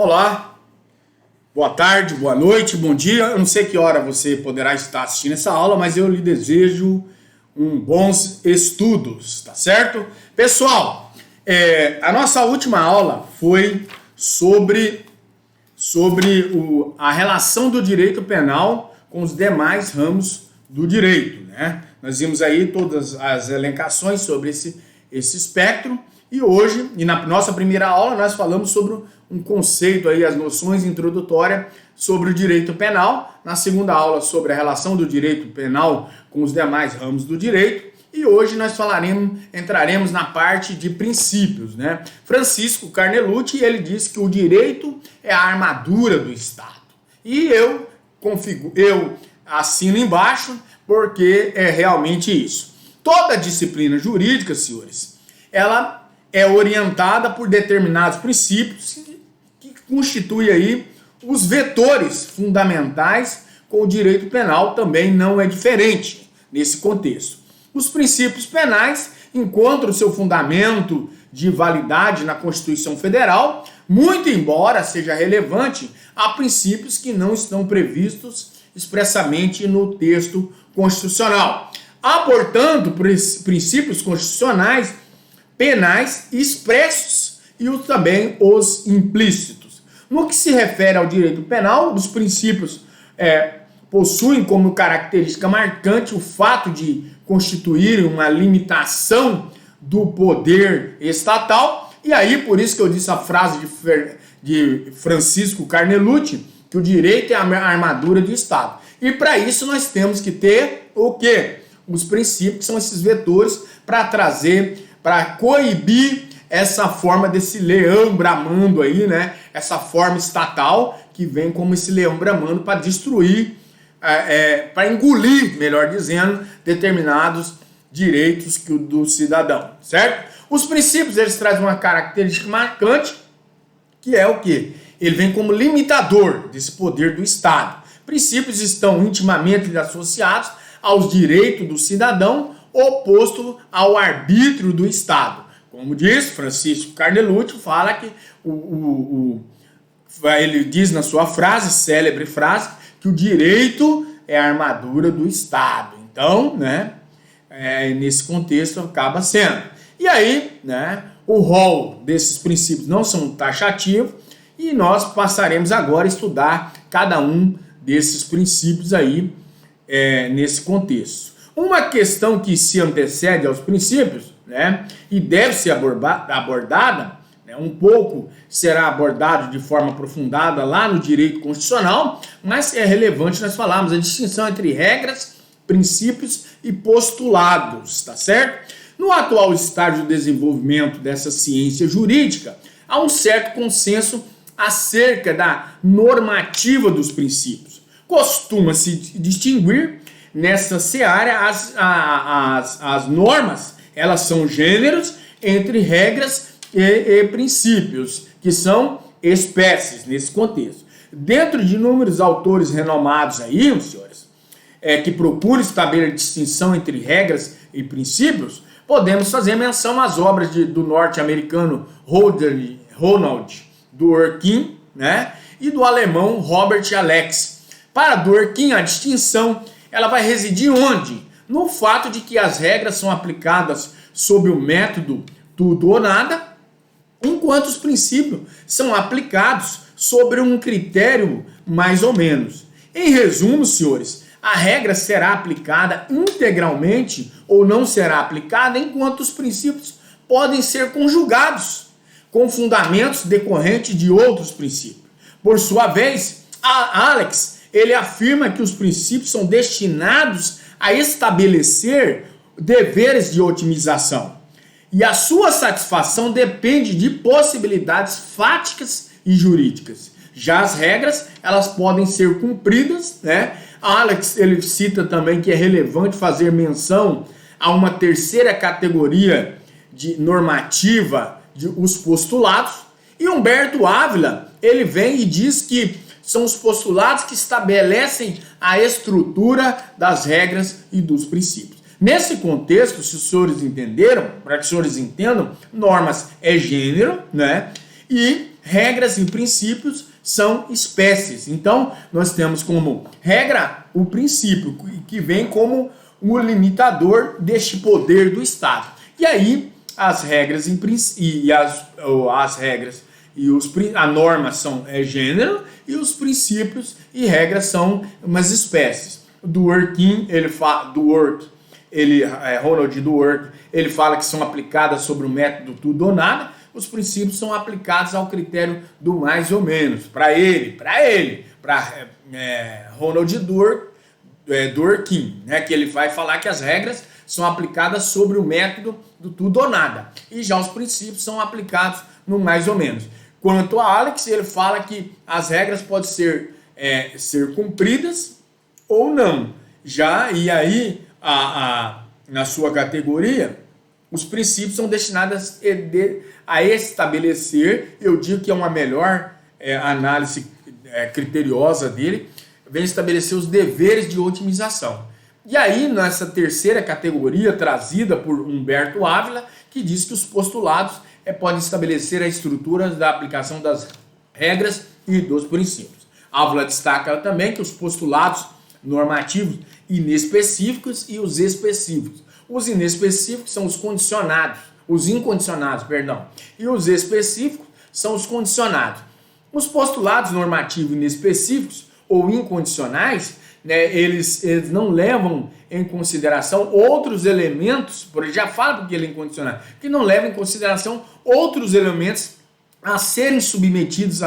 Olá, boa tarde, boa noite, bom dia. Eu não sei que hora você poderá estar assistindo essa aula, mas eu lhe desejo bons estudos, tá certo? Pessoal, a nossa última aula foi sobre a relação do direito penal com os demais ramos do direito, né? Nós vimos aí todas as elencações sobre esse espectro e hoje, e na nossa primeira aula, nós falamos sobre um conceito aí, as noções introdutórias sobre o direito penal. Na segunda aula, sobre a relação do direito penal com os demais ramos do direito. E hoje nós entraremos na parte de princípios, né? Francisco Carnelucci, ele diz que o direito é a armadura do Estado. E eu assino embaixo porque é realmente isso. Toda disciplina jurídica, senhores, ela é orientada por determinados princípios que constituem aí os vetores fundamentais, com o direito penal também não é diferente nesse contexto. Os princípios penais encontram seu fundamento de validade na Constituição Federal, muito embora seja relevante a princípios que não estão previstos expressamente no texto constitucional. Há, portanto, princípios constitucionais penais expressos e também os implícitos. No que se refere ao direito penal, os princípios possuem como característica marcante o fato de constituírem uma limitação do poder estatal, e aí por isso que eu disse a frase de Francisco Carnelucci, que o direito é a armadura do Estado. E para isso nós temos que ter o quê? Os princípios, que são esses vetores para coibir essa forma desse leão bramando aí, né? Essa forma estatal que vem como esse leão bramando para destruir, para engolir, melhor dizendo, determinados direitos do cidadão, certo? Os princípios, eles trazem uma característica marcante, que é o quê? Ele vem como limitador desse poder do Estado. Princípios estão intimamente associados aos direitos do cidadão, oposto ao arbítrio do Estado. Como diz Francisco Carnelucci, fala que ele diz na sua frase, célebre frase, que o direito é a armadura do Estado. Então, né, nesse contexto acaba sendo. E aí, né, o rol desses princípios não são taxativos e nós passaremos agora a estudar cada um desses princípios aí nesse contexto. Uma questão que se antecede aos princípios, né, e deve ser abordada, né, um pouco será abordado de forma aprofundada lá no direito constitucional, mas é relevante nós falarmos a distinção entre regras, princípios e postulados, tá certo? No atual estágio de desenvolvimento dessa ciência jurídica, há um certo consenso acerca da normativa dos princípios. Costuma-se distinguir nessa seara as normas, elas são gêneros entre regras e princípios, que são espécies nesse contexto. Dentro de inúmeros autores renomados aí, senhores, que procuram estabelecer a distinção entre regras e princípios, podemos fazer menção às obras do norte-americano Ronald Dworkin, né, e do alemão Robert Alex. Para Dworkin, a distinção ela vai residir onde? No fato de que as regras são aplicadas sob o método tudo ou nada, enquanto os princípios são aplicados sobre um critério mais ou menos. Em resumo, senhores, a regra será aplicada integralmente ou não será aplicada, enquanto os princípios podem ser conjugados com fundamentos decorrentes de outros princípios. Por sua vez, Alex ele afirma que os princípios são destinados a estabelecer deveres de otimização. E a sua satisfação depende de possibilidades fáticas e jurídicas. Já as regras, elas podem ser cumpridas, né? Alex, ele cita também que é relevante fazer menção a uma terceira categoria de normativa, os postulados. E Humberto Ávila, ele vem e diz que são os postulados que estabelecem a estrutura das regras e dos princípios. Nesse contexto, se os senhores entenderam, para que os senhores entendam, normas é gênero, né? E regras e princípios são espécies. Então, nós temos como regra o princípio, que vem como o limitador deste poder do Estado. E aí, as regras a norma são gênero, e os princípios e regras são umas espécies. Dworkin, Ronald Dworkin, ele fala que são aplicadas sobre o método tudo ou nada. Os princípios são aplicados ao critério do mais ou menos. Para Ronald Dworkin, né, que ele vai falar que as regras são aplicadas sobre o método do tudo ou nada. E já os princípios são aplicados no mais ou menos. Quanto a Alex, ele fala que as regras podem ser cumpridas ou não. E aí, na sua categoria, os princípios são destinados a estabelecer, eu digo que é uma melhor análise criteriosa dele, vem estabelecer os deveres de otimização. E aí, nessa terceira categoria, trazida por Humberto Ávila, que diz que os postulados podem estabelecer a estrutura da aplicação das regras e dos princípios. Ávila destaca também que os postulados normativos inespecíficos e os específicos. Os inespecíficos são os incondicionados, e os específicos são os condicionados. Os postulados normativos inespecíficos ou incondicionais, né, eles não levam em consideração outros elementos, por ele já fala porque ele é incondicional, que não levam em consideração outros elementos a serem submetidos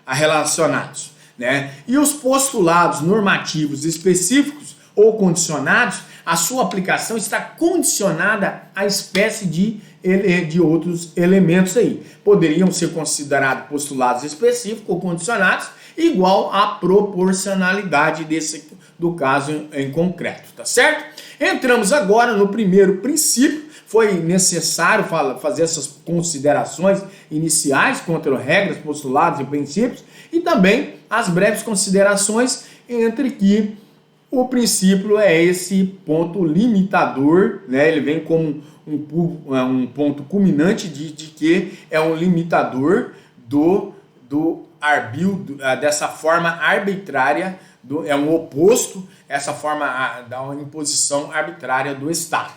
relacionados. Né? E os postulados normativos específicos ou condicionados, a sua aplicação está condicionada à espécie de outros elementos aí. Poderiam ser considerados postulados específicos ou condicionados igual à proporcionalidade do caso em concreto, tá certo? Entramos agora no primeiro princípio. Foi necessário fazer essas considerações iniciais quanto a regras, postulados e princípios, e também as breves considerações entre que o princípio é esse ponto limitador, né? Ele vem como um ponto culminante de que é um limitador do arbítrio, dessa forma arbitrária, é um oposto a essa forma da imposição arbitrária do Estado,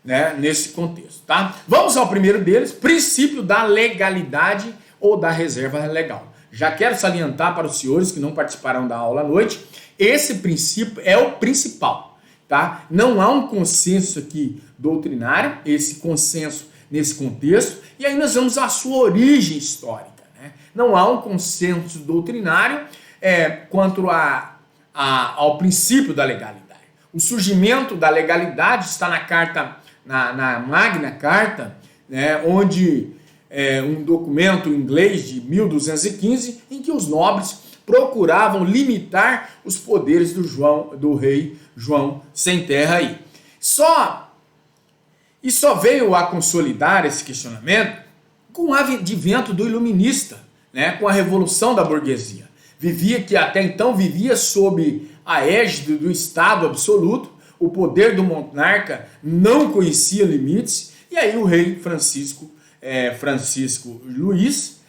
né? Nesse contexto, tá? Vamos ao primeiro deles, princípio da legalidade ou da reserva legal. Já quero salientar para os senhores que não participarão da aula à noite, esse princípio é o principal, tá? Não há um consenso aqui doutrinário, esse consenso nesse contexto, e aí nós vamos à sua origem histórica, né? Não há um consenso doutrinário quanto ao princípio da legalidade. O surgimento da legalidade está na carta, na Magna Carta, né, onde um documento inglês de 1215, em que os nobres procuravam limitar os poderes do rei João sem terra aí. Só veio a consolidar esse questionamento com o advento do iluminista, né, com a revolução da burguesia. Que até então vivia sob a égide do Estado absoluto, o poder do monarca não conhecia limites, e aí o rei Francisco Luís,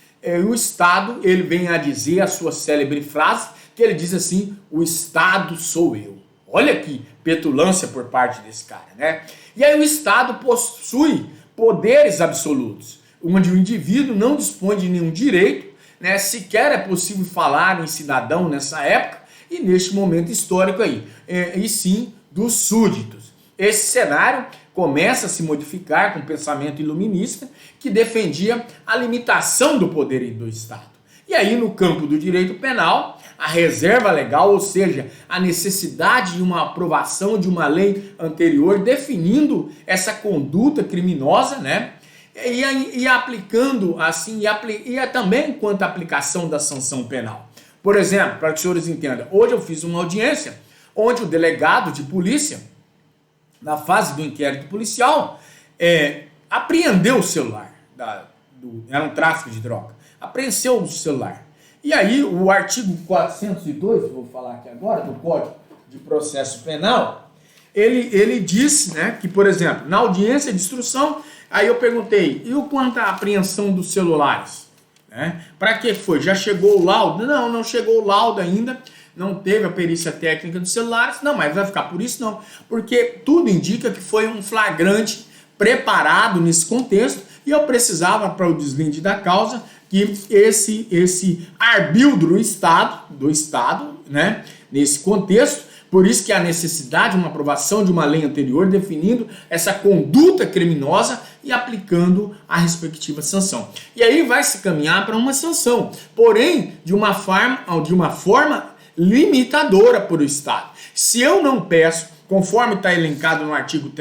o Estado, ele vem a dizer a sua célebre frase, que ele diz assim: o Estado sou eu. Olha que petulância por parte desse cara, né? E aí o Estado possui poderes absolutos, onde o indivíduo não dispõe de nenhum direito, né? Sequer é possível falar em cidadão nessa época e neste momento histórico aí, e sim dos súditos. Esse cenário começa a se modificar com o pensamento iluminista, que defendia a limitação do poder do Estado. E aí, no campo do direito penal, a reserva legal, ou seja, a necessidade de uma aprovação de uma lei anterior definindo essa conduta criminosa, né? E aplicando assim, e também quanto à aplicação da sanção penal. Por exemplo, para que os senhores entendam, hoje eu fiz uma audiência onde o delegado de polícia, na fase do inquérito policial, apreendeu o celular, era um tráfico de droga, apreendeu o celular. E aí o artigo 402, vou falar aqui agora, do Código de Processo Penal, ele diz, né, que, por exemplo, na audiência de instrução, Aí eu perguntei, e o quanto à apreensão dos celulares? Para que foi? Já chegou o laudo? Não, não chegou o laudo ainda, não teve a perícia técnica dos celulares. Não, mas vai ficar por isso não, porque tudo indica que foi um flagrante preparado nesse contexto e eu precisava, para o deslinde da causa, que esse arbítrio do Estado, né, nesse contexto. Por isso que há necessidade de uma aprovação de uma lei anterior definindo essa conduta criminosa e aplicando a respectiva sanção. E aí vai se caminhar para uma sanção, porém de uma forma limitadora para o Estado. Se eu não peço, conforme está elencado no artigo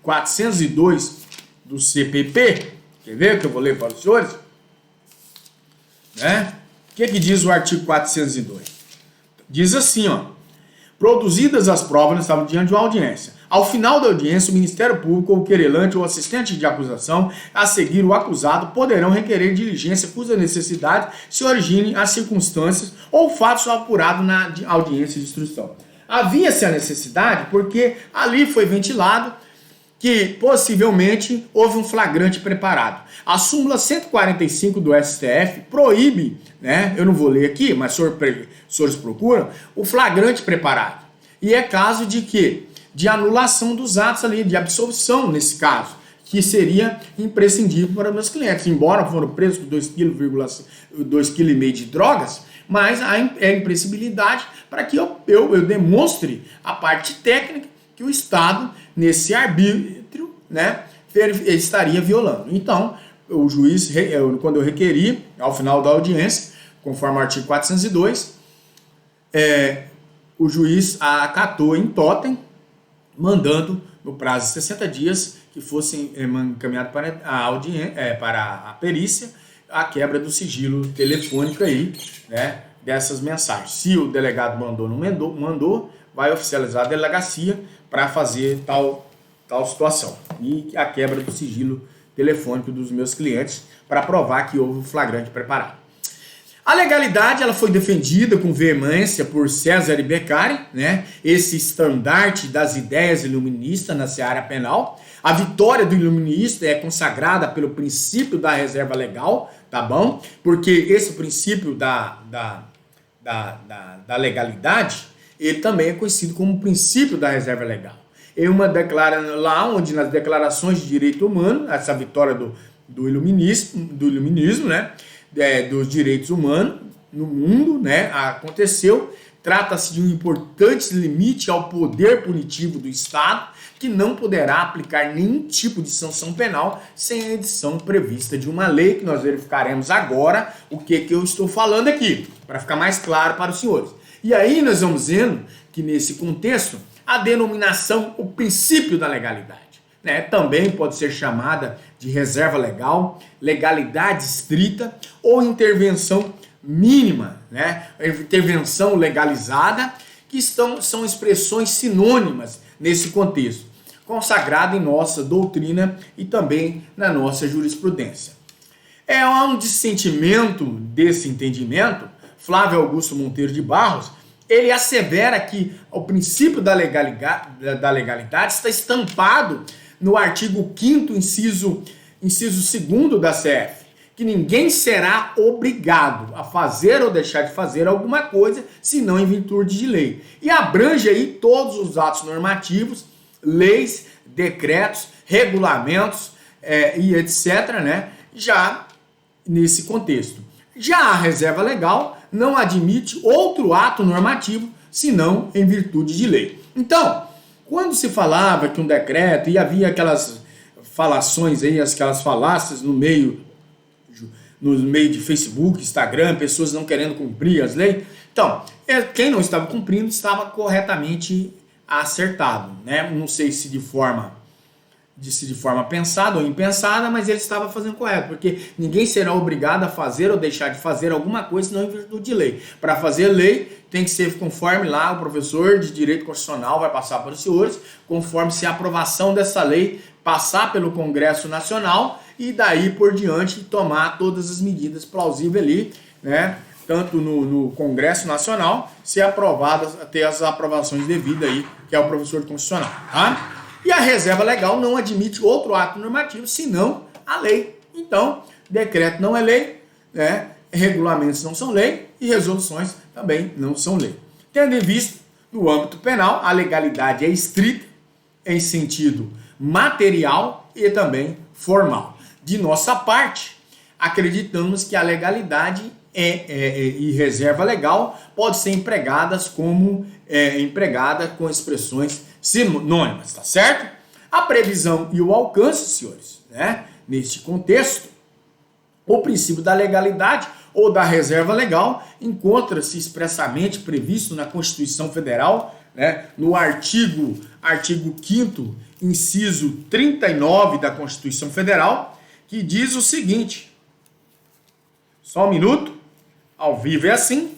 402 do CPP, quer ver que eu vou ler para os senhores? O que diz o artigo 402? Diz assim, ó. Produzidas as provas, nós estávamos diante de uma audiência. Ao final da audiência, o Ministério Público, ou o querelante ou assistente de acusação, a seguir o acusado, poderão requerer diligência cuja necessidade se origine as circunstâncias ou fatos apurados na audiência de instrução. Havia-se a necessidade porque ali foi ventilado que possivelmente houve um flagrante preparado. A súmula 145 do STF proíbe, né, eu não vou ler aqui, mas os senhores procuram, o flagrante preparado. E é caso de quê? De anulação dos atos ali, de absolvição nesse caso, que seria imprescindível para meus clientes. Embora foram presos com 2,5 kg de drogas, mas há impressibilidade para que eu demonstre a parte técnica que o Estado, nesse arbítrio, né, estaria violando. Então, o juiz, quando eu requeri, ao final da audiência, conforme o artigo 402, o juiz acatou em totem, mandando, no prazo de 60 dias, que fossem encaminhados para a perícia, a quebra do sigilo telefônico aí, né, dessas mensagens. Se o delegado mandou ou não mandou, vai oficializar a delegacia para fazer tal situação. E a quebra do sigilo telefônico dos meus clientes para provar que houve um flagrante preparado. A legalidade ela foi defendida com veemência por César Beccari, né? Esse estandarte das ideias iluministas na seara penal. A vitória do iluminista é consagrada pelo princípio da reserva legal, tá bom? Porque esse princípio da legalidade, ele também é conhecido como princípio da reserva legal. Lá onde nas declarações de direito humano, essa vitória do iluminismo, né? Dos direitos humanos no mundo, né, aconteceu. Trata-se de um importante limite ao poder punitivo do Estado, que não poderá aplicar nenhum tipo de sanção penal sem a edição prevista de uma lei, que nós verificaremos agora o que eu estou falando aqui, para ficar mais claro para os senhores. E aí nós vamos vendo que nesse contexto, a denominação, o princípio da legalidade, né, também pode ser chamada de reserva legal, legalidade estrita ou intervenção mínima, né, intervenção legalizada, que são expressões sinônimas nesse contexto, consagrado em nossa doutrina e também na nossa jurisprudência. Há um dissentimento desse entendimento. Flávio Augusto Monteiro de Barros, ele assevera que o princípio da legalidade está estampado no artigo 5º, inciso 2º da CF, que ninguém será obrigado a fazer ou deixar de fazer alguma coisa, senão em virtude de lei. E abrange aí todos os atos normativos, leis, decretos, regulamentos e etc., né? Já nesse contexto. Já a reserva legal não admite outro ato normativo, senão em virtude de lei. Então, quando se falava que um decreto, e havia aquelas falações aí, aquelas falácias no meio de Facebook, Instagram, pessoas não querendo cumprir as leis. Então, quem não estava cumprindo estava corretamente acertado, né? Não sei se de forma pensada ou impensada, mas ele estava fazendo correto, porque ninguém será obrigado a fazer ou deixar de fazer alguma coisa, senão em virtude de lei. Para fazer lei, tem que ser conforme lá o professor de Direito Constitucional vai passar para os senhores, conforme se a aprovação dessa lei passar pelo Congresso Nacional e daí por diante tomar todas as medidas plausíveis ali, né? Tanto no Congresso Nacional, ser aprovadas, ter as aprovações devidas aí, que é o professor constitucional, tá? E a reserva legal não admite outro ato normativo senão a lei. Então, decreto não é lei, né? Regulamentos não são lei e resoluções também não são lei. Tendo em vista, no âmbito penal, a legalidade é estrita em sentido material e também formal. De nossa parte, acreditamos que a legalidade e reserva legal pode ser empregadas como empregada com expressões sinônimas, tá certo? A previsão e o alcance, senhores, né? Neste contexto, o princípio da legalidade ou da reserva legal encontra-se expressamente previsto na Constituição Federal, né? No artigo 5º, inciso 39 da Constituição Federal, que diz o seguinte, só um minuto, ao vivo é assim,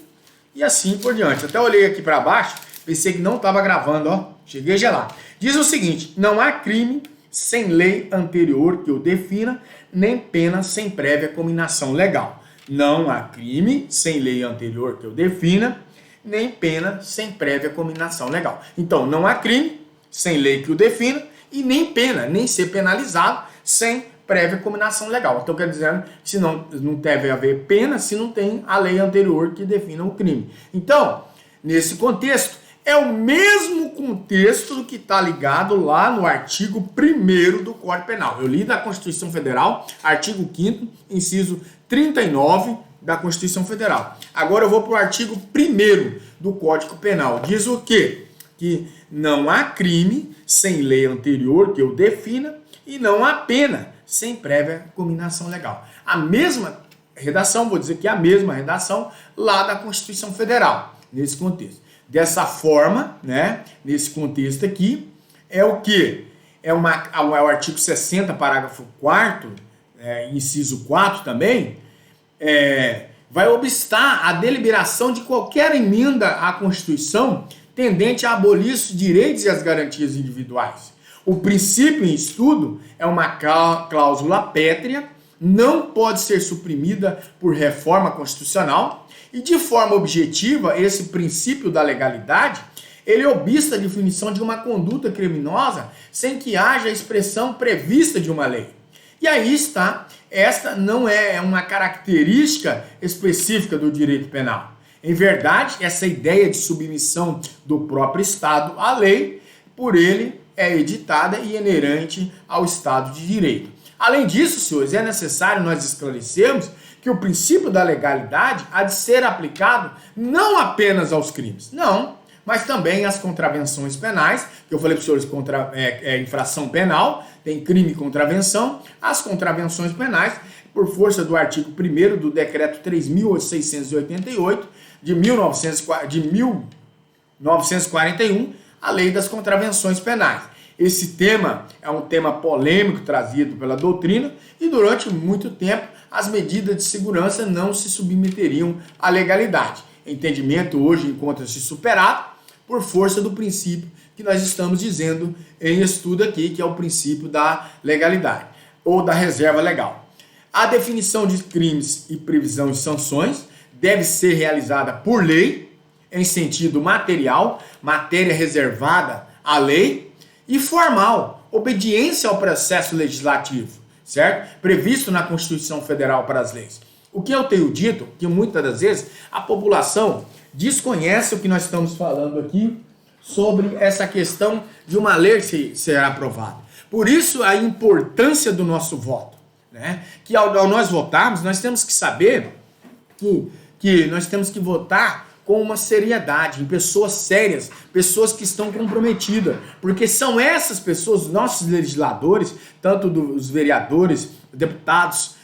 e assim por diante. Até olhei aqui para baixo, pensei que não estava gravando, ó, cheguei gelado. Diz o seguinte, não há crime sem lei anterior que o defina, nem pena sem prévia cominação legal. Não há crime sem lei anterior que o defina, nem pena sem prévia cominação legal. Então, não há crime sem lei que o defina e nem pena, nem ser penalizado sem prévia cominação legal. Então, quer dizer, se não deve haver pena se não tem a lei anterior que defina o crime. Então, nesse contexto, é o mesmo contexto que está ligado lá no artigo 1º do Código Penal. Eu li da Constituição Federal, artigo 5º, inciso 39 da Constituição Federal. Agora eu vou para o artigo 1º do Código Penal. Diz o quê? Que não há crime sem lei anterior que o defina e não há pena sem prévia cominação legal. A mesma redação, vou dizer que é a mesma redação lá da Constituição Federal, nesse contexto. Dessa forma, né, nesse contexto aqui, é o que? É o artigo 60, parágrafo 4º, inciso 4 também, vai obstar a deliberação de qualquer emenda à Constituição tendente a abolir os direitos e as garantias individuais. O princípio em estudo é uma cláusula pétrea, não pode ser suprimida por reforma constitucional e, de forma objetiva, esse princípio da legalidade, ele obsta a definição de uma conduta criminosa sem que haja a expressão prevista de uma lei. E aí está, esta não é uma característica específica do direito penal. Em verdade, essa ideia de submissão do próprio Estado à lei, por ele, é editada e inerente ao Estado de Direito. Além disso, senhores, é necessário nós esclarecermos que o princípio da legalidade há de ser aplicado não apenas aos crimes, não, mas também às contravenções penais, que eu falei para os senhores, infração penal, tem crime e contravenção, as contravenções penais, por força do artigo 1º do Decreto 3.688, de 1941, a Lei das Contravenções Penais. Esse tema é um tema polêmico trazido pela doutrina e durante muito tempo as medidas de segurança não se submeteriam à legalidade. O entendimento hoje encontra-se superado por força do princípio que nós estamos dizendo em estudo aqui, que é o princípio da legalidade ou da reserva legal. A definição de crimes e previsão de sanções deve ser realizada por lei, em sentido material, matéria reservada à lei, e formal, obediência ao processo legislativo, certo? Previsto na Constituição Federal para as leis. O que eu tenho dito, que muitas das vezes a população desconhece o que nós estamos falando aqui sobre essa questão de uma lei ser aprovada. Por isso a importância do nosso voto, né? Que ao nós votarmos, nós temos que saber que nós temos que votar com uma seriedade, em pessoas sérias, pessoas que estão comprometidas, porque são essas pessoas, nossos legisladores, tanto dos vereadores, deputados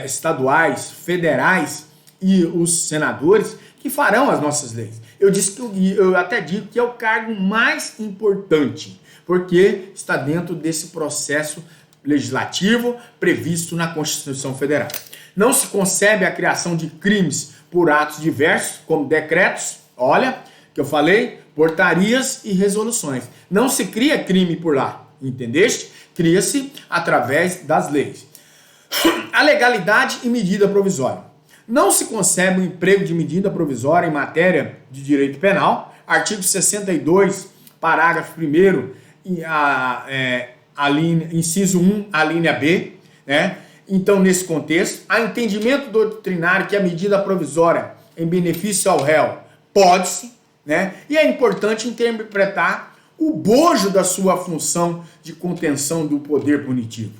estaduais, federais e os senadores, que farão as nossas leis. Eu até digo que é o cargo mais importante, porque está dentro desse processo legislativo previsto na Constituição Federal. Não se concebe a criação de crimes por atos diversos, como decretos, olha, que eu falei, portarias e resoluções. Não se cria crime por lá, entendeste? Cria-se através das leis. A legalidade e medida provisória. Não se concebe o emprego de medida provisória em matéria de direito penal. Artigo 62, parágrafo 1º inciso 1, a linha B, né? Então, nesse contexto, há entendimento doutrinário que a medida provisória em benefício ao réu pode-se, né? E é importante interpretar o bojo da sua função de contenção do poder punitivo.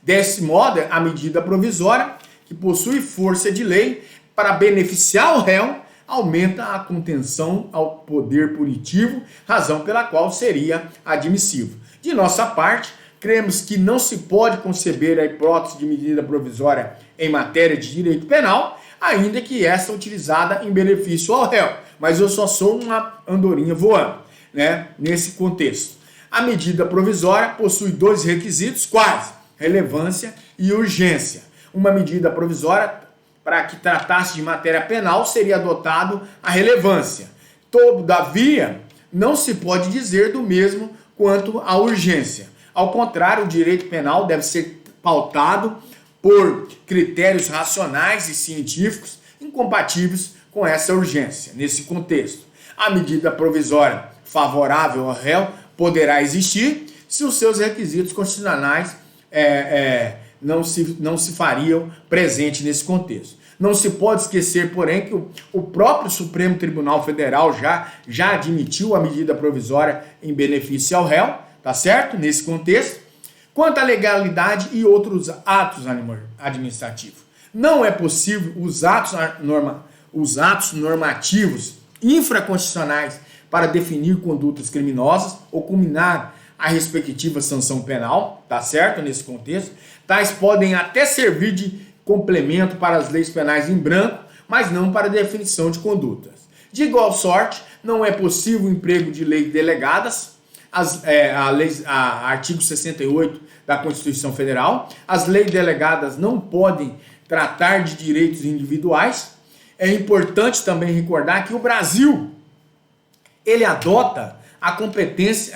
Desse modo, a medida provisória, que possui força de lei para beneficiar o réu, aumenta a contenção ao poder punitivo, razão pela qual seria admissível. De nossa parte, cremos que não se pode conceber a hipótese de medida provisória em matéria de direito penal, ainda que esta utilizada em benefício ao réu. Mas eu só sou uma andorinha voando, né? Nesse contexto. A medida provisória possui dois requisitos quais: relevância e urgência. Uma medida provisória, para que tratasse de matéria penal, seria adotado a relevância. Todavia, não se pode dizer do mesmo quanto à urgência. Ao contrário, o direito penal deve ser pautado por critérios racionais e científicos incompatíveis com essa urgência. Nesse contexto, a medida provisória favorável ao réu poderá existir se os seus requisitos constitucionais não se fariam presente nesse contexto. Não se pode esquecer, porém, que o próprio Supremo Tribunal Federal já admitiu a medida provisória em benefício ao réu, tá certo? Nesse contexto. Quanto à legalidade e outros atos administrativos, não é possível os atos normativos infraconstitucionais para definir condutas criminosas ou culminar a respectiva sanção penal, tá certo? Nesse contexto, tais podem até servir de complemento para as leis penais em branco, mas não para a definição de condutas. De igual sorte, não é possível o emprego de leis delegadas, artigo 68 da Constituição Federal. As leis delegadas não podem tratar de direitos individuais. É importante também recordar que o Brasil, ele adota a competência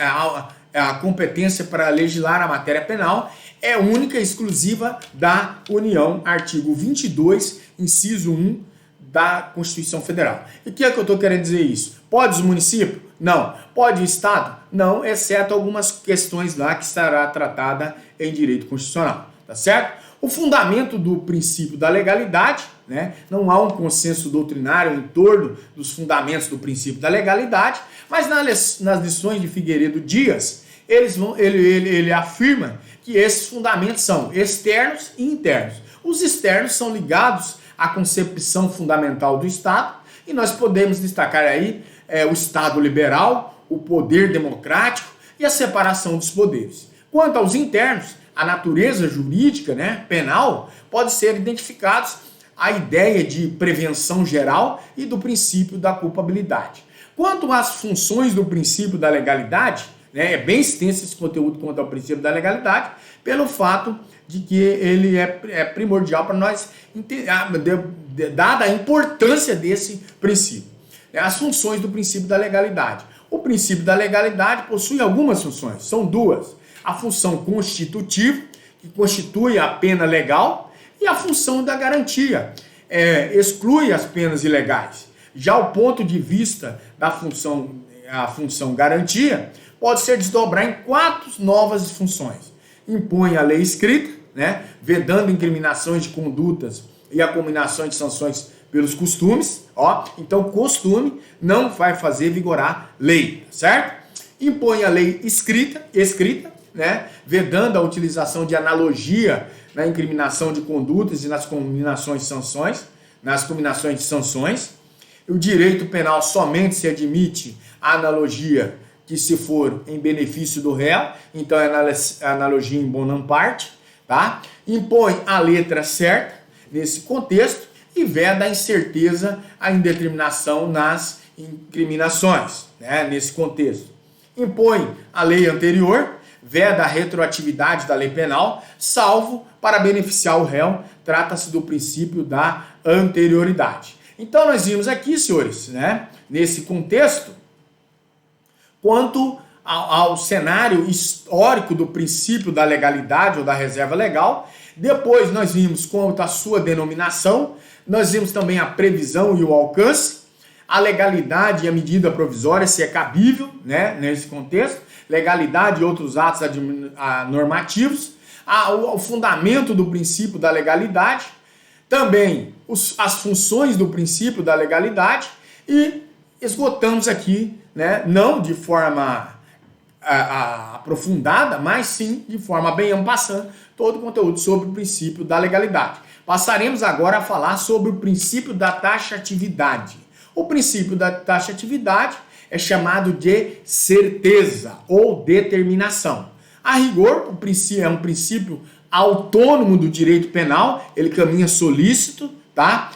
para legislar a matéria penal, é única e exclusiva da União, artigo 22, inciso 1 da Constituição Federal. E o que é que eu estou querendo dizer isso? Pode os municípios? Não. Pode o Estado? Não, exceto algumas questões lá que estará tratada em direito constitucional, tá certo? O fundamento do princípio da legalidade, né? Não há um consenso doutrinário em torno dos fundamentos do princípio da legalidade, mas nas lições de Figueiredo Dias, ele afirma que esses fundamentos são externos e internos. Os externos são ligados à concepção fundamental do Estado, e nós podemos destacar aí o Estado liberal, o poder democrático e a separação dos poderes. Quanto aos internos, a natureza jurídica, né, penal, pode ser identificados a ideia de prevenção geral e do princípio da culpabilidade. Quanto às funções do princípio da legalidade, né, é bem extenso esse conteúdo quanto ao princípio da legalidade, pelo fato de que ele é primordial para nós, dada a importância desse princípio. As funções do princípio da legalidade. O princípio da legalidade possui algumas funções, são duas. A função constitutiva, que constitui a pena legal, e a função da garantia, exclui as penas ilegais. Já o ponto de vista da função garantia, pode ser desdobrar em 4 novas funções. Impõe a lei escrita, né, vedando incriminações de condutas e a combinação de sanções pelos costumes. Então, costume não vai fazer vigorar lei, certo? Impõe a lei escrita, né, vedando a utilização de analogia na incriminação de condutas e nas combinações de sanções. O direito penal somente se admite a analogia que se for em benefício do réu, então é analogia em bonam parte, tá? Impõe a letra certa nesse contexto e veda a incerteza, a indeterminação nas incriminações, né? Nesse contexto. Impõe a lei anterior, veda a retroatividade da lei penal, salvo para beneficiar o réu, trata-se do princípio da anterioridade. Então nós vimos aqui, senhores, né, nesse contexto, quanto ao cenário histórico do princípio da legalidade ou da reserva legal. Depois nós vimos quanto à sua denominação, nós vimos também a previsão e o alcance, a legalidade e a medida provisória, se é cabível, né, nesse contexto. legalidade e outros atos normativos, o fundamento do princípio da legalidade, também as funções do princípio da legalidade e esgotamos aqui, né, não de forma aprofundada, mas sim de forma bem ampassando todo o conteúdo sobre o princípio da legalidade. Passaremos agora a falar sobre o princípio da taxatividade. O princípio da taxatividade é chamado de certeza ou determinação. A rigor, o princípio é um princípio autônomo do direito penal, ele caminha solícito, tá?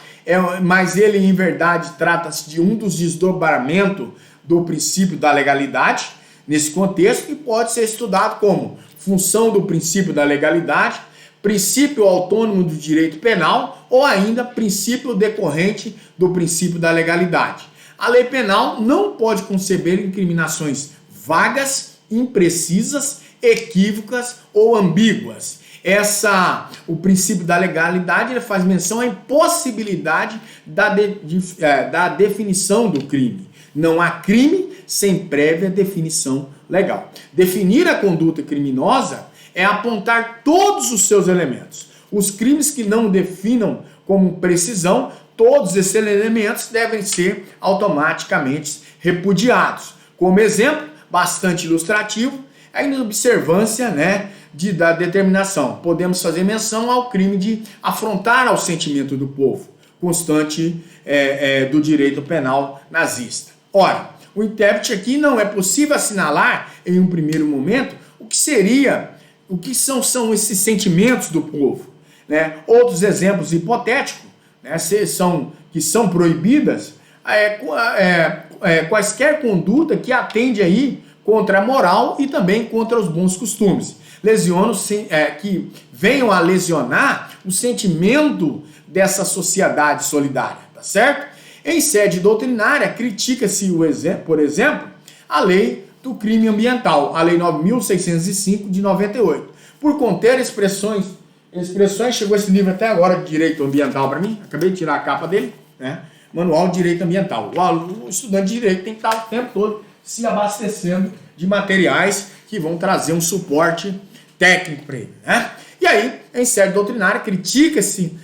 Mas ele, em verdade, trata-se de um dos desdobramentos do princípio da legalidade, nesse contexto, que pode ser estudado como função do princípio da legalidade, princípio autônomo do direito penal ou ainda princípio decorrente do princípio da legalidade. A lei penal não pode conceber incriminações vagas, imprecisas, equívocas ou ambíguas. O princípio da legalidade ele faz menção à impossibilidade da definição do crime. Não há crime sem prévia definição legal. Definir a conduta criminosa é apontar todos os seus elementos. Os crimes que não definam com precisão, todos esses elementos devem ser automaticamente repudiados. Como exemplo, bastante ilustrativo, a inobservância, né, da determinação. Podemos fazer menção ao crime de afrontar ao sentimento do povo, constante do direito penal nazista. Ora, o intérprete aqui não é possível assinalar em um primeiro momento o que são esses sentimentos do povo, né? Outros exemplos hipotéticos, né, que são proibidas, quaisquer conduta que atende aí contra a moral e também contra os bons costumes. Que venham a lesionar o sentimento dessa sociedade solidária, tá certo? Em sede doutrinária, critica-se, por exemplo, a lei do crime ambiental, a lei 9.605 de 98, por conter expressões, chegou esse livro até agora de direito ambiental para mim, acabei de tirar a capa dele, né? Manual de Direito Ambiental. O estudante de direito tem que estar o tempo todo se abastecendo de materiais que vão trazer um suporte técnico para ele, né? E aí, em sede doutrinária, critica-se,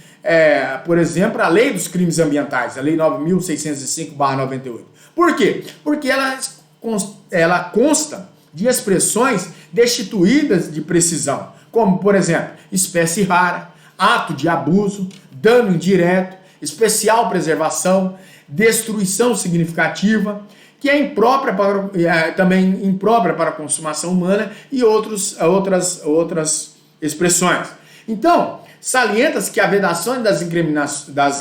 por exemplo, a lei dos crimes ambientais, a lei 9.605/98. Por quê? Porque ela consta de expressões destituídas de precisão, como, por exemplo, espécie rara, ato de abuso, dano indireto, especial preservação, destruição significativa, que é também imprópria para a consumação humana e outras expressões. Então, salienta-se que a vedação das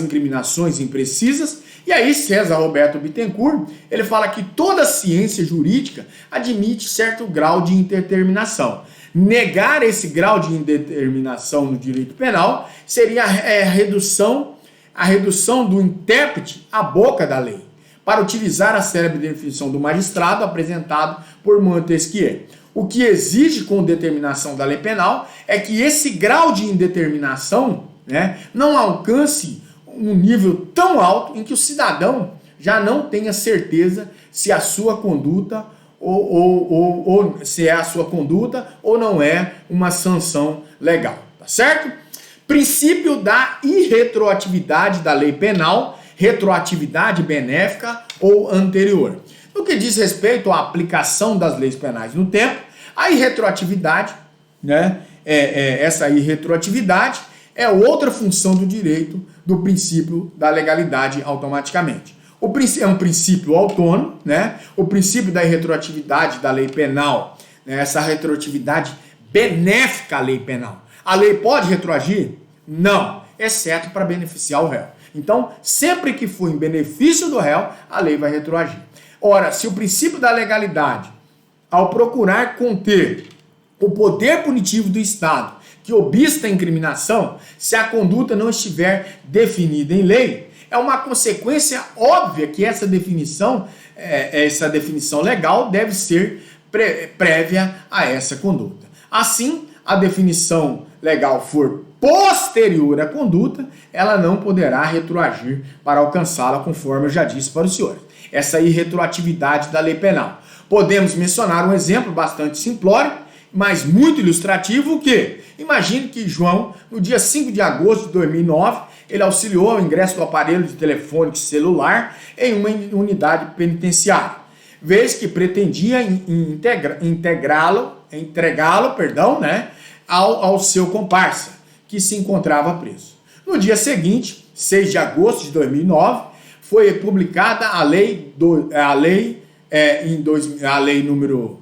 incriminações imprecisas, e aí César Roberto Bittencourt, ele fala que toda ciência jurídica admite certo grau de indeterminação. Negar esse grau de indeterminação no direito penal seria a redução do intérprete à boca da lei, para utilizar a célebre definição do magistrado apresentado por Montesquieu. O que exige com determinação da lei penal é que esse grau de indeterminação, né, não alcance um nível tão alto em que o cidadão já não tenha certeza se a sua conduta se é a sua conduta ou não é uma sanção legal, tá certo? Princípio da irretroatividade da lei penal, retroatividade benéfica ou anterior. No que diz respeito à aplicação das leis penais no tempo, a irretroatividade, né, essa irretroatividade é outra função do direito do princípio da legalidade automaticamente. É um princípio autônomo, né? O princípio da irretroatividade da lei penal, né? Essa retroatividade benéfica à lei penal. A lei pode retroagir? Não, exceto para beneficiar o réu. Então, sempre que for em benefício do réu, a lei vai retroagir. Ora, se o princípio da legalidade, ao procurar conter o poder punitivo do Estado, que obsta a incriminação, se a conduta não estiver definida em lei, é uma consequência óbvia que essa definição legal deve ser prévia a essa conduta. Assim, a definição legal for posterior à conduta, ela não poderá retroagir para alcançá-la, conforme eu já disse para os senhores. Essa irretroatividade da lei penal. Podemos mencionar um exemplo bastante simplório, mas muito ilustrativo, que imagine que João, no dia 5 de agosto de 2009, ele auxiliou ao ingresso do aparelho de telefone celular em uma unidade penitenciária, vez que pretendia entregá-lo, né, ao seu comparsa, que se encontrava preso. No dia seguinte, 6 de agosto de 2009, foi publicada a lei número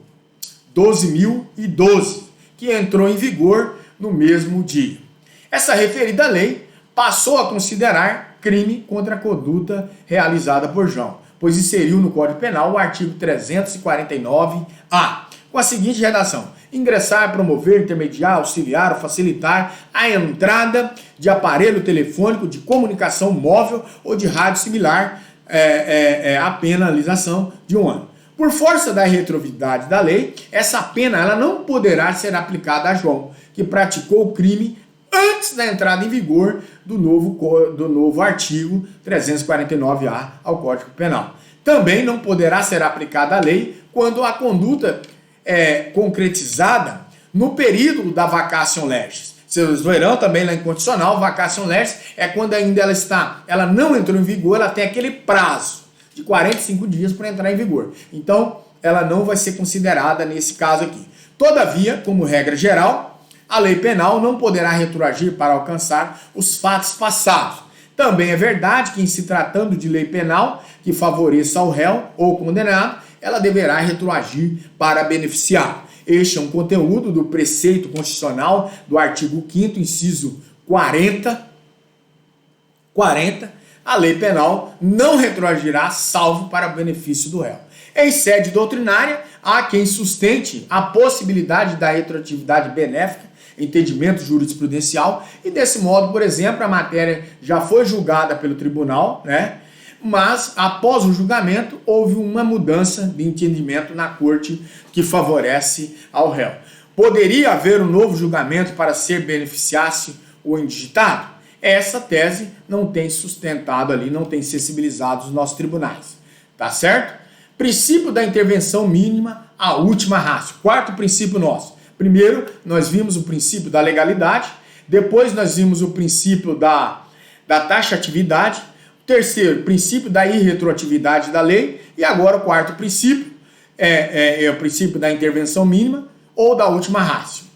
12.012, que entrou em vigor no mesmo dia. Essa referida lei passou a considerar crime contra a conduta realizada por João, pois inseriu no Código Penal o artigo 349-A, com a seguinte redação: ingressar, promover, intermediar, auxiliar ou facilitar a entrada de aparelho telefônico de comunicação móvel ou de rádio similar, a penalização de 1 ano. Por força da retroatividade da lei, essa pena ela não poderá ser aplicada a João, que praticou o crime antes da entrada em vigor do novo artigo 349-A ao Código Penal. Também não poderá ser aplicada a lei quando a conduta é concretizada no período da vacatio legis. Vocês verão também lá em condicional, vacatio legis é quando ainda ela não entrou em vigor, ela tem aquele prazo de 45 dias para entrar em vigor. Então, ela não vai ser considerada nesse caso aqui. Todavia, como regra geral, a lei penal não poderá retroagir para alcançar os fatos passados. Também é verdade que, em se tratando de lei penal que favoreça ao réu ou condenado, ela deverá retroagir para beneficiar. Este é um conteúdo do preceito constitucional do artigo 5º, inciso 40. A lei penal não retroagirá salvo para benefício do réu. Em sede doutrinária, há quem sustente a possibilidade da retroatividade benéfica, entendimento jurisprudencial, e desse modo, por exemplo, a matéria já foi julgada pelo tribunal, né? Mas após o julgamento houve uma mudança de entendimento na corte que favorece ao réu. Poderia haver um novo julgamento para ser beneficiasse o indigitado? Essa tese não tem sustentado ali, não tem sensibilizado os nossos tribunais, tá certo? Princípio da intervenção mínima, a última ratio. Quarto princípio nosso. Primeiro, nós vimos o princípio da legalidade, depois nós vimos o princípio da taxatividade, terceiro, princípio da irretroatividade da lei, e agora o quarto princípio é o princípio da intervenção mínima ou da última ratio.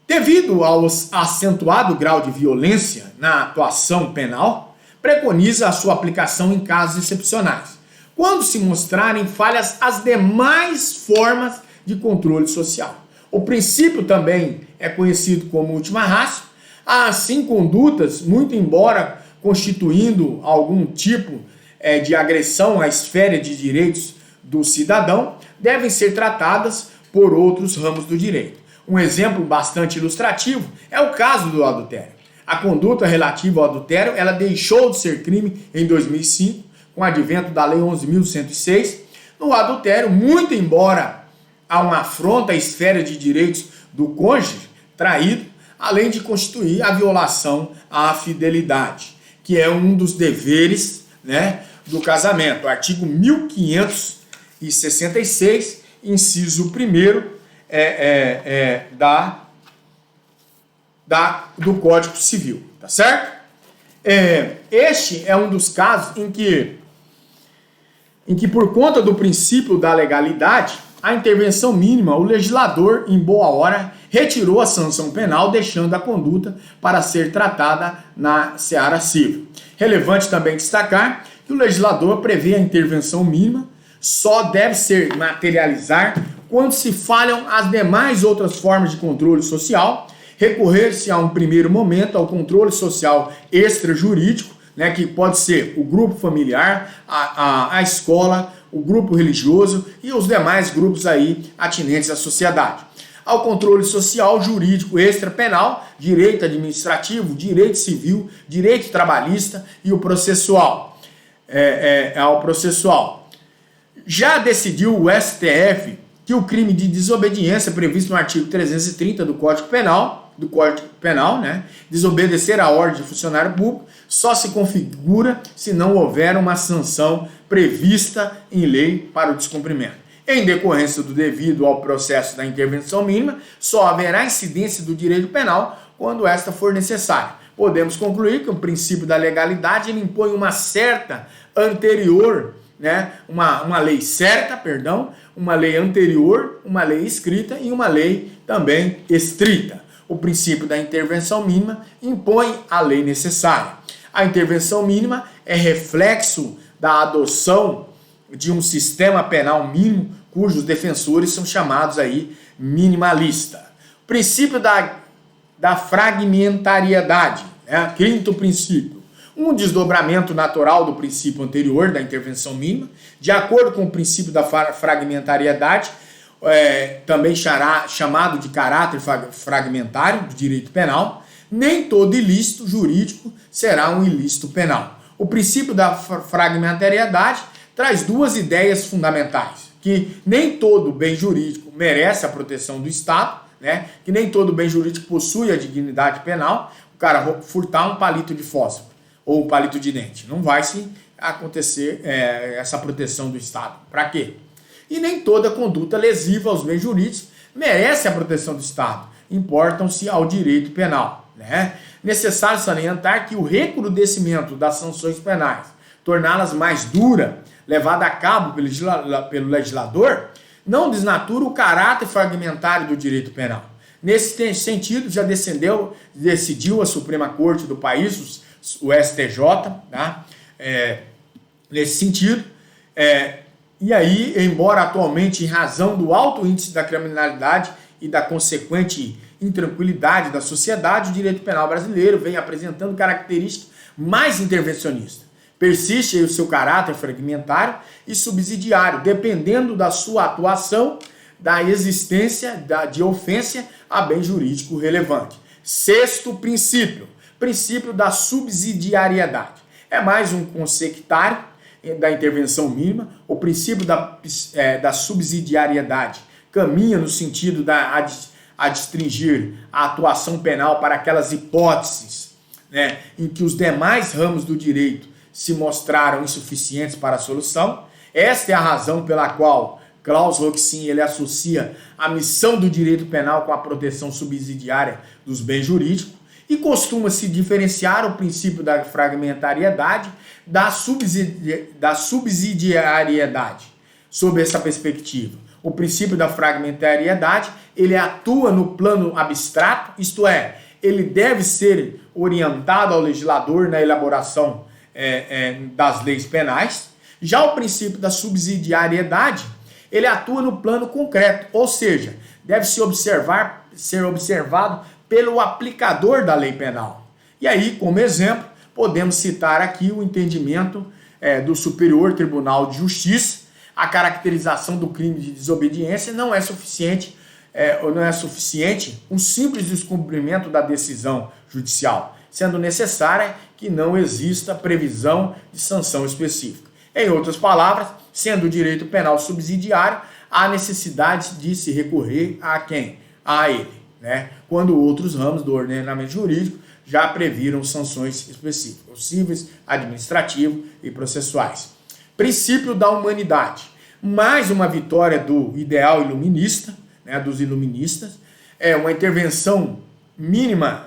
Devido ao acentuado grau de violência na atuação penal, preconiza a sua aplicação em casos excepcionais, quando se mostrarem falhas as demais formas de controle social. O princípio também é conhecido como última ratio. Há, assim, condutas, muito embora constituindo algum tipo de agressão à esfera de direitos do cidadão, devem ser tratadas por outros ramos do direito. Um exemplo bastante ilustrativo é o caso do adultério. A conduta relativa ao adultério, ela deixou de ser crime em 2005, com o advento da Lei 11.106. No adultério, muito embora há uma afronta à esfera de direitos do cônjuge traído, além de constituir a violação à fidelidade, que é um dos deveres, né, do casamento. Artigo 1566, inciso 1º, do Código Civil, tá certo? Este é um dos casos em que por conta do princípio da legalidade, a intervenção mínima, o legislador, em boa hora, retirou a sanção penal, deixando a conduta para ser tratada na seara civil. Relevante também destacar que o legislador prevê a intervenção mínima, só deve ser materializar quando se falham as demais outras formas de controle social, recorrer-se a um primeiro momento ao controle social extrajurídico, né, que pode ser o grupo familiar, a escola, o grupo religioso e os demais grupos aí atinentes à sociedade. Ao controle social, jurídico, extrapenal, direito administrativo, direito civil, direito trabalhista e o processual. Ao processual. Já decidiu o STF que o crime de desobediência previsto no artigo 330 do Código Penal, né, desobedecer a ordem de funcionário público, só se configura se não houver uma sanção prevista em lei para o descumprimento. Em decorrência do devido ao processo da intervenção mínima, só haverá incidência do direito penal quando esta for necessária. Podemos concluir que o princípio da legalidade ele impõe uma certa anterior, né, uma lei certa, perdão, uma lei anterior, uma lei escrita e uma lei também estrita. O princípio da intervenção mínima impõe a lei necessária. A intervenção mínima é reflexo da adoção de um sistema penal mínimo, cujos defensores são chamados aí minimalista. O princípio da fragmentariedade, né? Quinto princípio, um desdobramento natural do princípio anterior da intervenção mínima, de acordo com o princípio da fragmentariedade, também chamado de caráter fragmentário do direito penal, nem todo ilícito jurídico será um ilícito penal. O princípio da fragmentariedade traz duas ideias fundamentais, que nem todo bem jurídico merece a proteção do Estado, né? Que nem todo bem jurídico possui a dignidade penal. O cara furtar um palito de fósforo ou um palito de dente, não vai se acontecer essa proteção do Estado. Para quê? E nem toda conduta lesiva aos bens jurídicos merece a proteção do Estado, importam-se ao direito penal, né? Necessário salientar que o recrudescimento das sanções penais, torná-las mais duras, levada a cabo pelo legislador, não desnatura o caráter fragmentário do direito penal. Nesse sentido, já decidiu a Suprema Corte do país, o STJ, tá? Nesse sentido, e aí, embora atualmente, em razão do alto índice da criminalidade e da consequente intranquilidade da sociedade, o direito penal brasileiro vem apresentando características mais intervencionistas. Persiste o seu caráter fragmentário e subsidiário, dependendo da sua atuação, da existência de ofensa a bem jurídico relevante. Sexto princípio, princípio da subsidiariedade. É mais um consectário da intervenção mínima. O princípio da subsidiariedade caminha no sentido de adstringir a atuação penal para aquelas hipóteses, né, em que os demais ramos do direito se mostraram insuficientes para a solução. Esta é a razão pela qual Klaus Roxin ele associa a missão do direito penal com a proteção subsidiária dos bens jurídicos e costuma-se diferenciar o princípio da fragmentariedade da subsidiariedade. Sob essa perspectiva, o princípio da fragmentariedade ele atua no plano abstrato, isto é, ele deve ser orientado ao legislador na elaboração das leis penais. Já o princípio da subsidiariedade, ele atua no plano concreto, ou seja, deve ser observado pelo aplicador da lei penal. E aí, como exemplo, podemos citar aqui o entendimento do Superior Tribunal de Justiça. A caracterização do crime de desobediência não é suficiente um simples descumprimento da decisão judicial, sendo necessária que não exista previsão de sanção específica. Em outras palavras, sendo o direito penal subsidiário, há necessidade de se recorrer a quem? A ele, né? Quando outros ramos do ordenamento jurídico já previram sanções específicas, cíveis, administrativo e processuais. Princípio da humanidade. Mais uma vitória do ideal iluminista, né, dos iluministas, uma intervenção mínima,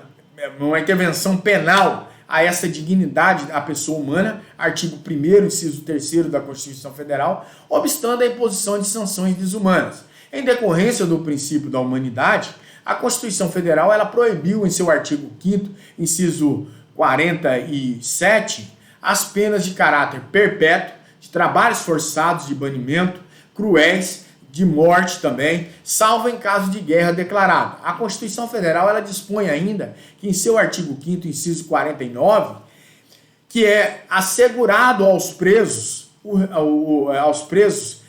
uma intervenção penal a essa dignidade da pessoa humana, artigo 1º, inciso 3º da Constituição Federal, obstando a imposição de sanções desumanas. Em decorrência do princípio da humanidade, a Constituição Federal ela proibiu em seu artigo 5º, inciso 47, as penas de caráter perpétuo, de trabalhos forçados, de banimento, cruéis, de morte também, salvo em caso de guerra declarada. A Constituição Federal ela dispõe ainda que em seu artigo 5º, inciso 49, que é assegurado aos presos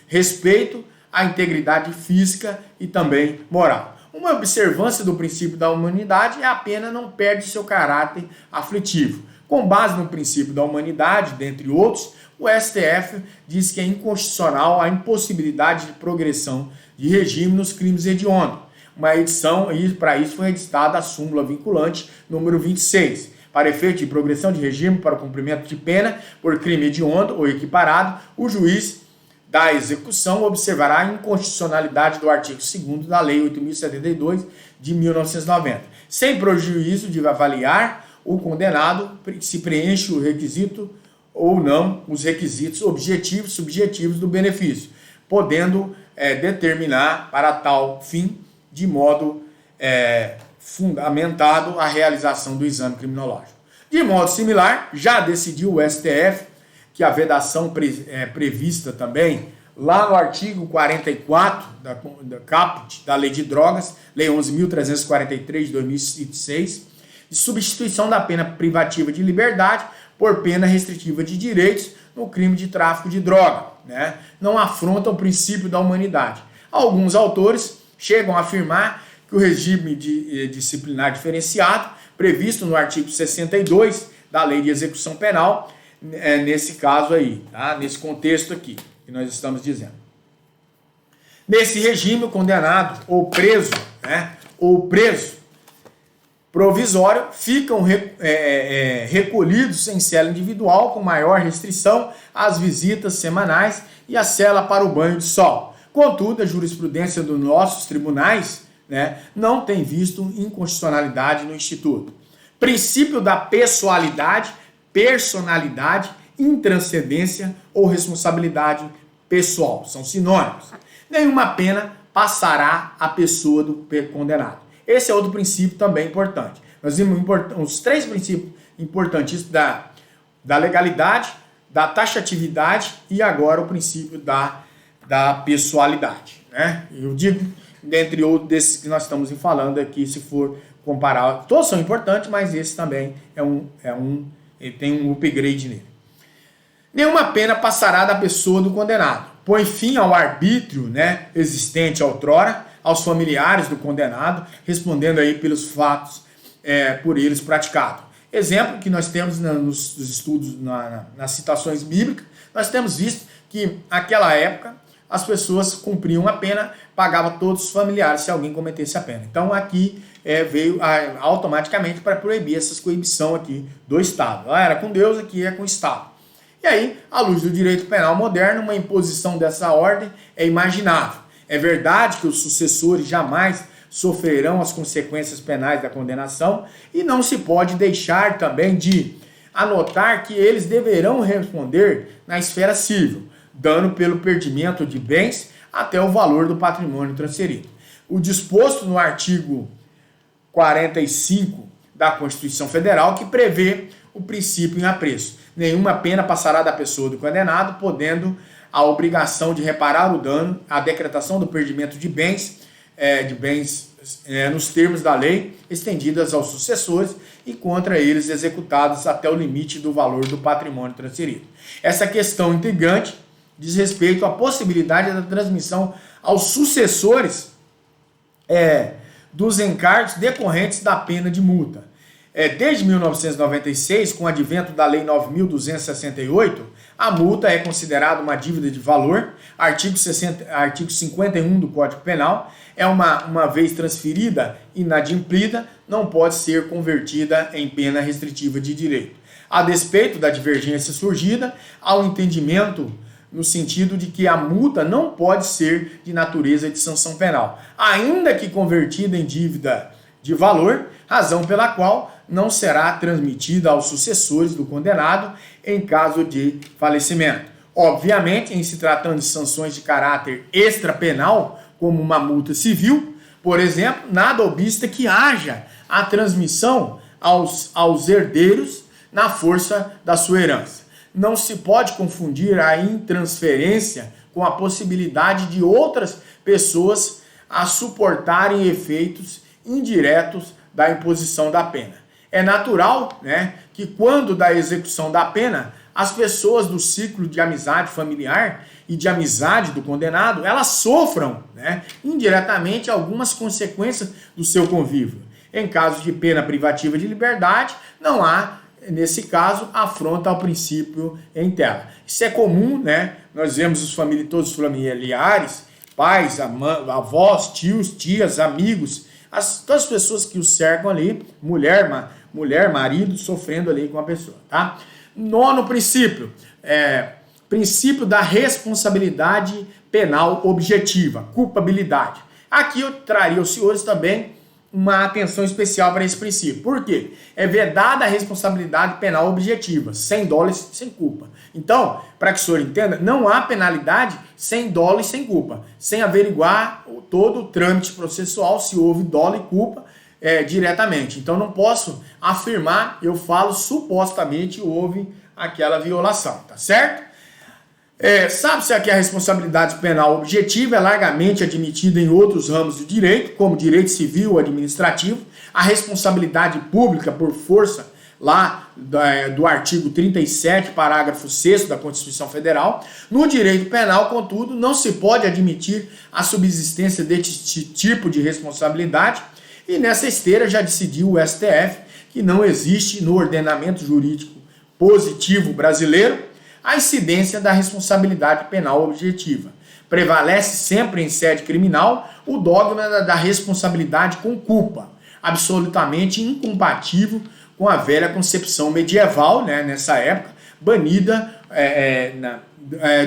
respeito à integridade física e também moral. Uma observância do princípio da humanidade é a pena não perde seu caráter aflitivo. Com base no princípio da humanidade, dentre outros, o STF diz que é inconstitucional a impossibilidade de progressão de regime nos crimes hediondos. Uma edição, e para isso foi editada a súmula vinculante número 26. Para efeito de progressão de regime para o cumprimento de pena por crime hediondo ou equiparado, o juiz da execução observará a inconstitucionalidade do artigo 2º da Lei 8.072 de 1990, sem prejuízo de avaliar o condenado se preenche o requisito ou não os requisitos objetivos e subjetivos do benefício, podendo determinar para tal fim de modo fundamentado a realização do exame criminológico. De modo similar, já decidiu o STF que a vedação prevista também lá no artigo 44 da caput da Lei de Drogas, Lei 11.343 de 2006, de substituição da pena privativa de liberdade por pena restritiva de direitos no crime de tráfico de droga, né? Não afronta o princípio da humanidade. Alguns autores chegam a afirmar que o regime disciplinar diferenciado, previsto no artigo 62 da Lei de Execução Penal, nesse caso aí, tá? Nesse contexto aqui que nós estamos dizendo. Nesse regime, o condenado ou preso, né, provisório ficam recolhidos em cela individual com maior restrição às visitas semanais e a cela para o banho de sol. Contudo, a jurisprudência dos nossos tribunais, né, não tem visto inconstitucionalidade no Instituto. Princípio da pessoalidade, personalidade, intranscendência ou responsabilidade pessoal são sinônimos. Nenhuma pena passará à pessoa do condenado. Esse é outro princípio também importante. Nós vimos os 3 princípios importantíssimos da legalidade, da taxatividade e agora o princípio da pessoalidade, né? Eu digo, dentre outros desses que nós estamos falando aqui, se for comparar, todos são importantes, mas esse também ele tem um upgrade nele. Nenhuma pena passará da pessoa do condenado. Põe fim ao arbítrio, né, existente outrora, aos familiares do condenado, respondendo aí pelos fatos por eles praticados. Exemplo que nós temos nos estudos, nas citações bíblicas, nós temos visto que naquela época as pessoas cumpriam a pena, pagavam todos os familiares se alguém cometesse a pena. Então aqui veio automaticamente para proibir essas coibição aqui do Estado. Lá era com Deus, aqui é com o Estado. E aí, à luz do direito penal moderno, uma imposição dessa ordem é imaginável. É verdade que os sucessores jamais sofrerão as consequências penais da condenação e não se pode deixar também de anotar que eles deverão responder na esfera civil, dano pelo perdimento de bens até o valor do patrimônio transferido. O disposto no artigo 45 da Constituição Federal que prevê o princípio em apreço. Nenhuma pena passará da pessoa do condenado, podendo a obrigação de reparar o dano, a decretação do perdimento de bens nos termos da lei, estendidas aos sucessores e contra eles executadas até o limite do valor do patrimônio transferido. Essa questão integrante diz respeito à possibilidade da transmissão aos sucessores dos encargos decorrentes da pena de multa. Desde 1996, com o advento da Lei 9.268, a multa é considerada uma dívida de valor, artigo 51 do Código Penal, uma vez transferida, inadimplida, não pode ser convertida em pena restritiva de direito. A despeito da divergência surgida, há um entendimento no sentido de que a multa não pode ser de natureza de sanção penal, ainda que convertida em dívida de valor, razão pela qual não será transmitida aos sucessores do condenado em caso de falecimento. Obviamente, em se tratando de sanções de caráter extrapenal, como uma multa civil, por exemplo, nada obsta que haja a transmissão aos herdeiros na força da sua herança. Não se pode confundir a intransferência com a possibilidade de outras pessoas a suportarem efeitos indiretos da imposição da pena. É natural, né, que quando da execução da pena, as pessoas do ciclo de amizade familiar e de amizade do condenado, elas sofram, né, indiretamente algumas consequências do seu convívio. Em caso de pena privativa de liberdade, não há, nesse caso, afronta ao princípio em tela. Isso é comum, né? Nós vemos todos os familiares, pais, avós, tios, tias, amigos, todas as pessoas que o cercam ali, mulher, marido, sofrendo ali com a pessoa, tá? Nono princípio, princípio da responsabilidade penal objetiva, culpabilidade. Aqui eu traria aos senhores também uma atenção especial para esse princípio. Por quê? É vedada a responsabilidade penal objetiva, sem dolo e sem culpa. Então, para que o senhor entenda, não há penalidade sem dolo e sem culpa, sem averiguar todo o trâmite processual se houve dolo e culpa diretamente. Então, não posso afirmar, eu falo supostamente houve aquela violação, tá certo? Sabe-se que a responsabilidade penal objetiva é largamente admitida em outros ramos do direito, como direito civil ou administrativo. A responsabilidade pública por força lá do artigo 37, parágrafo 6º da Constituição Federal. No direito penal, contudo, não se pode admitir a subsistência deste tipo de responsabilidade, e nessa esteira já decidiu o STF que não existe no ordenamento jurídico positivo brasileiro a incidência da responsabilidade penal objetiva. Prevalece sempre em sede criminal o dogma da responsabilidade com culpa, absolutamente incompatível com a velha concepção medieval, né, nessa época, banida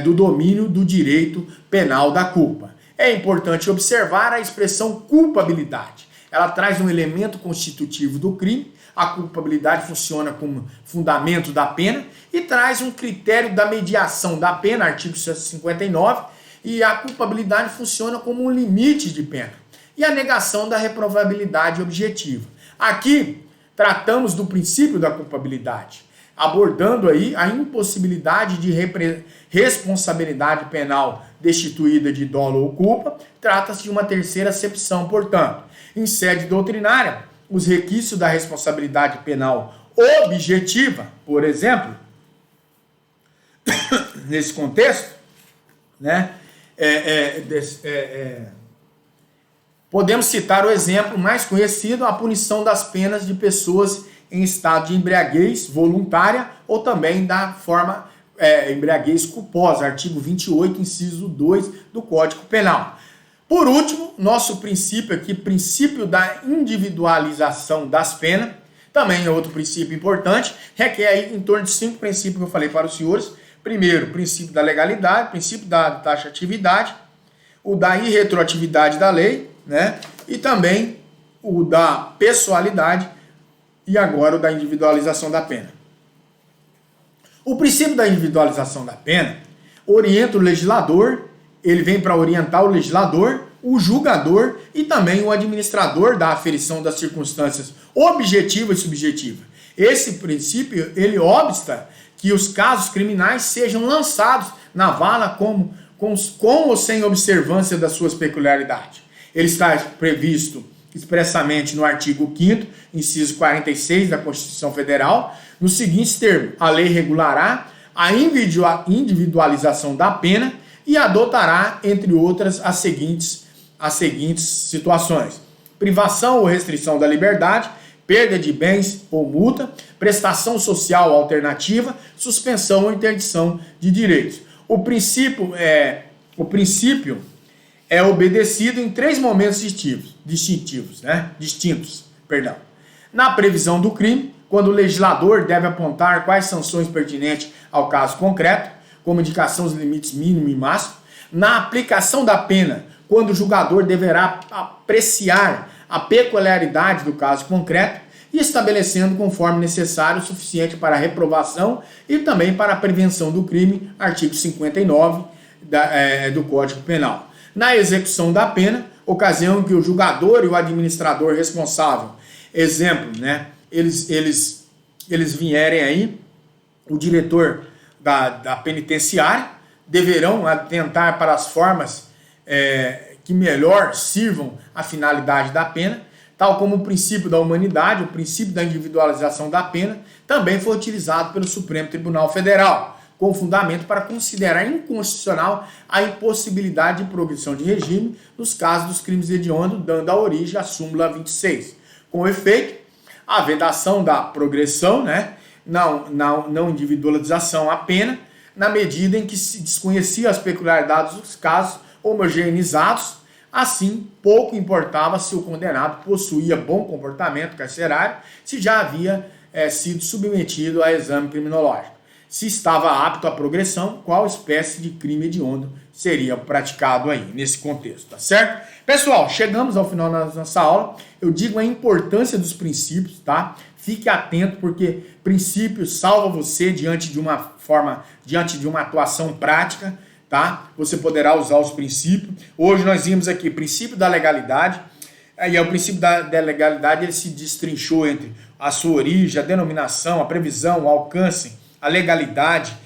do domínio do direito penal da culpa. É importante observar a expressão culpabilidade. Ela traz um elemento constitutivo do crime. A culpabilidade funciona como fundamento da pena e traz um critério da mediação da pena, artigo 159, e a culpabilidade funciona como um limite de pena. E a negação da reprovabilidade objetiva. Aqui, tratamos do princípio da culpabilidade, abordando aí a impossibilidade de responsabilidade penal destituída de dolo ou culpa. Trata-se de uma terceira acepção, portanto. Em sede doutrinária, os requisitos da responsabilidade penal objetiva, por exemplo, nesse contexto, né, podemos citar o exemplo mais conhecido, a punição das penas de pessoas em estado de embriaguez voluntária ou também da forma embriaguez culposa, artigo 28, inciso 2 do Código Penal. Por último, nosso princípio aqui, princípio da individualização das penas, também é outro princípio importante, requer aí em torno de 5 princípios que eu falei para os senhores. Primeiro, princípio da legalidade, princípio da taxatividade, o da irretroatividade da lei, né? E também o da pessoalidade e agora o da individualização da pena. O princípio da individualização da pena orienta o legislador. Ele vem para orientar o legislador, o julgador e também o administrador da aferição das circunstâncias objetiva e subjetiva. Esse princípio, ele obsta que os casos criminais sejam lançados na vala com ou sem observância das suas peculiaridades. Ele está previsto expressamente no artigo 5º, inciso 46 da Constituição Federal, nos seguintes termos: a lei regulará a individualização da pena e adotará, entre outras, as seguintes situações: privação ou restrição da liberdade, perda de bens ou multa, prestação social alternativa, suspensão ou interdição de direitos. O princípio é obedecido em 3 momentos distintos. Na previsão do crime, quando o legislador deve apontar quais sanções pertinentes ao caso concreto, como indicação dos limites mínimo e máximo. Na aplicação da pena, quando o julgador deverá apreciar a peculiaridade do caso concreto e estabelecendo conforme necessário o suficiente para a reprovação e também para a prevenção do crime, artigo 59 do Código Penal. Na execução da pena, ocasião em que o julgador e o administrador responsável, exemplo, né, eles vierem aí, o diretor da penitenciária, deverão atentar para as formas que melhor sirvam a finalidade da pena, tal como o princípio da humanidade, o princípio da individualização da pena, também foi utilizado pelo Supremo Tribunal Federal, com fundamento para considerar inconstitucional a impossibilidade de progressão de regime nos casos dos crimes hediondos, dando a origem à súmula 26. Com efeito, a vedação da progressão, né, não individualização a pena, na medida em que se desconhecia as peculiaridades dos casos homogeneizados, assim pouco importava se o condenado possuía bom comportamento carcerário, se já havia sido submetido a exame criminológico. se estava apto à progressão, qual espécie de crime hediondo seria praticado aí, nesse contexto, tá certo? Pessoal, chegamos ao final da nossa aula. Eu digo a importância dos princípios, tá? Fique atento, porque princípios salva você diante de uma atuação prática, tá? Você poderá usar os princípios. Hoje nós vimos aqui princípio da legalidade. E o princípio da legalidade, ele se destrinchou entre a sua origem, a denominação, a previsão, o alcance, a legalidade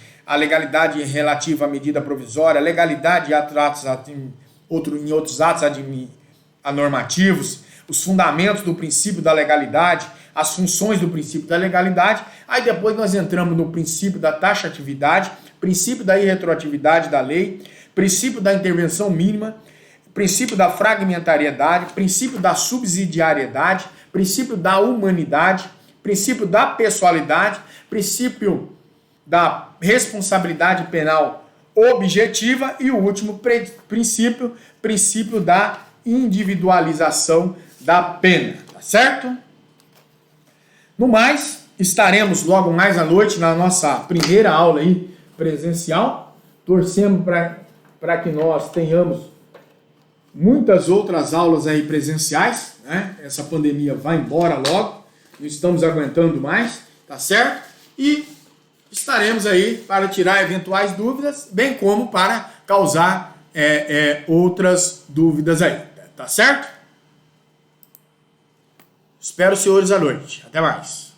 relativa à medida provisória, a legalidade em outros atos anormativos, os fundamentos do princípio da legalidade, as funções do princípio da legalidade. Aí depois nós entramos no princípio da taxatividade, princípio da irretroatividade da lei, princípio da intervenção mínima, princípio da fragmentariedade, princípio da subsidiariedade, princípio da humanidade, princípio da pessoalidade, princípio da responsabilidade penal objetiva e o último princípio da individualização da pena, tá certo? No mais, estaremos logo mais à noite na nossa primeira aula aí presencial. Torcemos para que nós tenhamos muitas outras aulas aí presenciais, né? Essa pandemia vai embora logo, não estamos aguentando mais, tá certo? E estaremos aí para tirar eventuais dúvidas, bem como para causar outras dúvidas aí, tá certo? Espero os senhores à noite. Até mais.